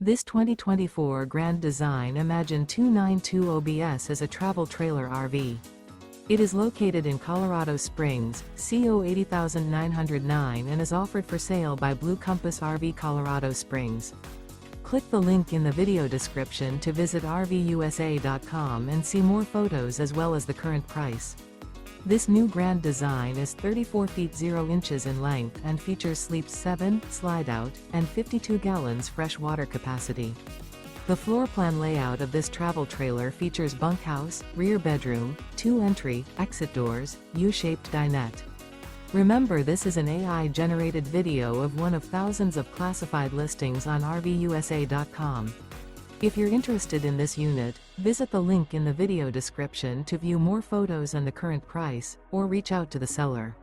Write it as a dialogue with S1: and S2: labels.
S1: This 2024 Grand Design Imagine 292 OBS is a travel trailer RV. It is located in Colorado Springs, CO 80909 and is offered for sale by Blue Compass RV Colorado Springs. Click the link in the video description to visit RVUSA.com and see more photos as well as the current price. This new Grand Design is 34 feet 0 inches in length and features sleeps 7, slide-out, and 52 gallons fresh water capacity. The floor plan layout of this travel trailer features bunkhouse, rear bedroom, 2 entry, exit doors, U-shaped dinette. Remember, this is an AI-generated video of one of thousands of classified listings on RVUSA.com. If you're interested in this unit, visit the link in the video description to view more photos and the current price, or reach out to the seller.